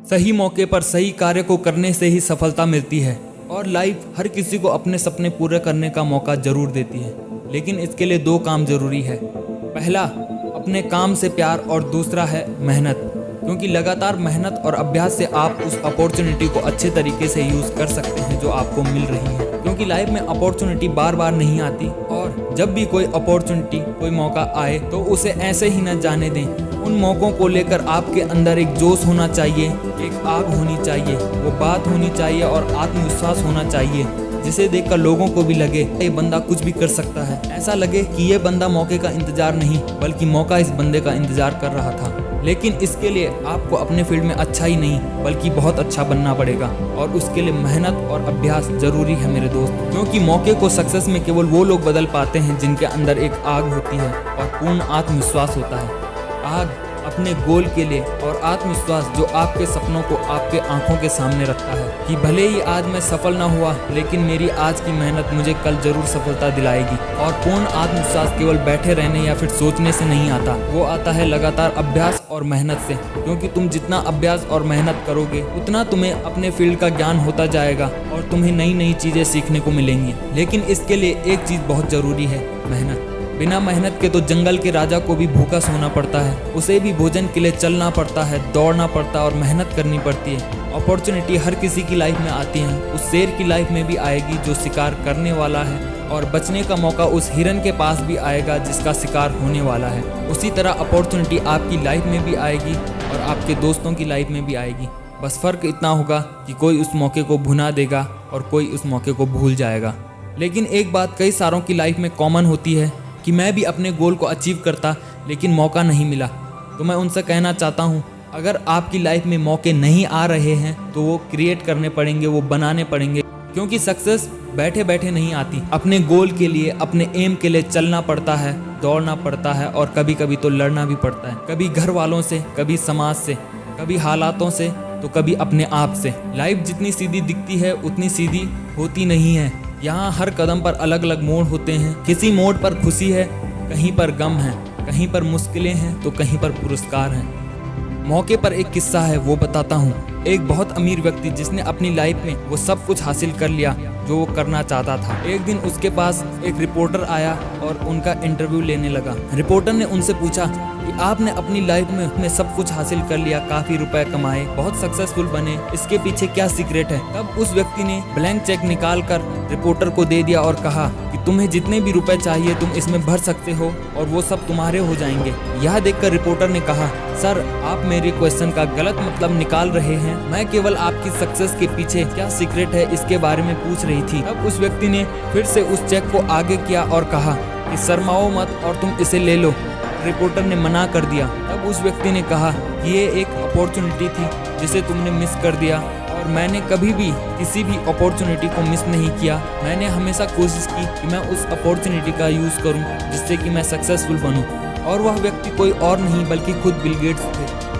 सही मौके पर सही कार्य को करने से ही सफलता मिलती है और लाइफ हर किसी को अपने सपने पूरे करने का मौका जरूर देती है, लेकिन इसके लिए दो काम जरूरी है। पहला, अपने काम से प्यार और दूसरा है मेहनत, क्योंकि लगातार मेहनत और अभ्यास से आप उस अपॉर्चुनिटी को अच्छे तरीके से यूज़ कर सकते हैं जो आपको मिल रही है। क्योंकि लाइफ में अपॉर्चुनिटी बार बार नहीं आती और जब भी कोई अपॉर्चुनिटी, कोई मौका आए तो उसे ऐसे ही न जाने दें। उन मौक़ों को लेकर आपके अंदर एक जोश होना चाहिए, एक आग होनी चाहिए, वो बात होनी चाहिए और आत्मविश्वास होना चाहिए जिसे देखकर लोगों को भी लगे ये बंदा कुछ भी कर सकता है। ऐसा लगे कि ये बंदा मौके का इंतजार नहीं बल्कि मौका इस बंदे का इंतजार कर रहा था। लेकिन इसके लिए आपको अपने फील्ड में अच्छा ही नहीं बल्कि बहुत अच्छा बनना पड़ेगा और उसके लिए मेहनत और अभ्यास जरूरी है मेरे दोस्त। क्योंकि मौके को सक्सेस में केवल वो लोग बदल पाते हैं जिनके अंदर एक आग होती है और पूर्ण आत्मविश्वास होता है। आग अपने गोल के लिए और आत्मविश्वास जो आपके सपनों को आपके आंखों के सामने रखता है कि भले ही आज मैं सफल ना हुआ लेकिन मेरी आज की मेहनत मुझे कल जरूर सफलता दिलाएगी। और पूर्ण आत्मविश्वास केवल बैठे रहने या फिर सोचने से नहीं आता, वो आता है लगातार अभ्यास और मेहनत से। क्योंकि तुम जितना अभ्यास और मेहनत करोगे उतना तुम्हें अपने फील्ड का ज्ञान होता जाएगा और तुम्हें नई नई चीज़ें सीखने को मिलेंगी। लेकिन इसके लिए एक चीज़ बहुत ज़रूरी है, मेहनत। बिना मेहनत के तो जंगल के राजा को भी भूखा सोना पड़ता है, उसे भी भोजन के लिए चलना पड़ता है, दौड़ना पड़ता है और मेहनत करनी पड़ती है। अपॉर्चुनिटी हर किसी की लाइफ में आती है, उस शेर की लाइफ में भी आएगी जो शिकार करने वाला है और बचने का मौका उस हिरन के पास भी आएगा जिसका शिकार होने वाला है। उसी तरह अपॉर्चुनिटी आपकी लाइफ में भी आएगी और आपके दोस्तों की लाइफ में भी आएगी। बस फ़र्क इतना होगा कि कोई उस मौके को भुना देगा और कोई उस मौके को भूल जाएगा। लेकिन एक बात कई सारों की लाइफ में कॉमन होती है कि मैं भी अपने गोल को अचीव करता लेकिन मौका नहीं मिला। तो मैं उनसे कहना चाहता हूँ, अगर आपकी लाइफ में मौके नहीं आ रहे हैं तो वो क्रिएट करने पड़ेंगे, वो बनाने पड़ेंगे। क्योंकि सक्सेस बैठे बैठे नहीं आती, अपने गोल के लिए, अपने एम के लिए चलना पड़ता है, दौड़ना पड़ता है और कभी कभी तो लड़ना भी पड़ता है। कभी घर वालों से, कभी समाज से, कभी हालातों से तो कभी अपने आप से। लाइफ जितनी सीधी दिखती है उतनी सीधी होती नहीं है। यहाँ हर कदम पर अलग अलग मोड़ होते हैं। किसी मोड़ पर खुशी है, कहीं पर गम है, कहीं पर मुश्किलें हैं तो कहीं पर पुरस्कार हैं। मौके पर एक किस्सा है, वो बताता हूँ। एक बहुत अमीर व्यक्ति जिसने अपनी लाइफ में वो सब कुछ हासिल कर लिया जो वो करना चाहता था। एक दिन उसके पास एक रिपोर्टर आया और उनका इंटरव्यू लेने लगा। रिपोर्टर ने उनसे पूछा कि आपने अपनी लाइफ में सब कुछ हासिल कर लिया, काफी रुपए कमाए, बहुत सक्सेसफुल बने, इसके पीछे क्या सीक्रेट है? तब उस व्यक्ति ने ब्लैंक चेक निकाल कर रिपोर्टर को दे दिया और कहा कि तुम्हें जितने भी रुपए चाहिए तुम इसमें भर सकते हो और वो सब तुम्हारे हो जाएंगे। यह देखकर रिपोर्टर ने कहा, सर आप मेरे क्वेश्चन का गलत मतलब निकाल रहे हैं, मैं केवल आपकी सक्सेस के पीछे क्या सीक्रेट है इसके बारे में पूछ रही थी। तब उस व्यक्ति ने फिर से उस चेक को आगे किया और कहा कि शर्माओ मत और तुम इसे ले लो। रिपोर्टर ने मना कर दिया। तब उस व्यक्ति ने कहा कि ये एक अपॉर्चुनिटी थी जिसे तुमने मिस कर दिया और मैंने कभी भी किसी भी अपॉर्चुनिटी को मिस नहीं किया। मैंने हमेशा कोशिश की कि मैं उस अपॉर्चुनिटी का यूज़ करूं जिससे कि मैं सक्सेसफुल बनूं। और वह व्यक्ति कोई और नहीं बल्कि खुद बिल गेट्स थे।